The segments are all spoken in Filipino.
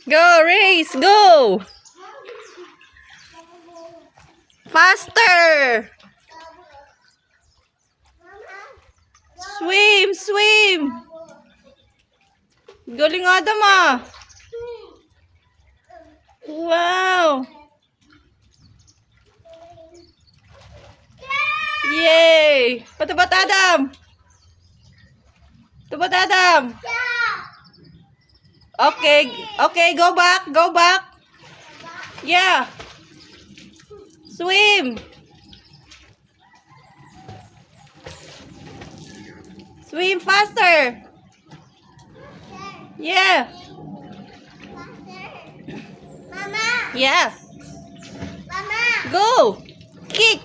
Go, race, go! Faster! Swim, swim! Galing Adam ah! Wow! Yay! Patabat Adam! Patabat Adam! Okay, okay, go back, go back. Yeah. Swim. Swim faster. Yeah. Mama. Yeah. Mama. Go. Kick.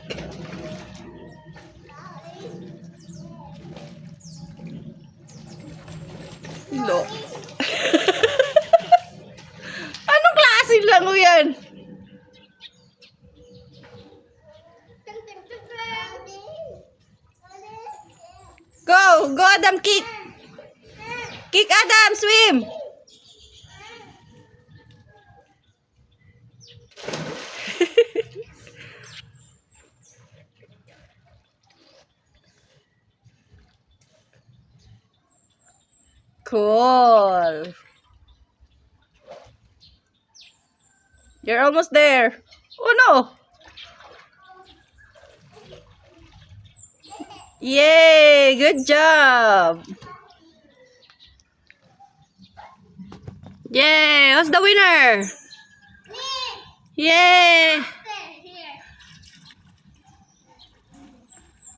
Lo. Anong klaseng lango yan? Go! Go Adam, kick! Kick Adam, swim! Cool! You're almost there. Oh no! Yay! Good job! Yay! Who's the winner? Yay!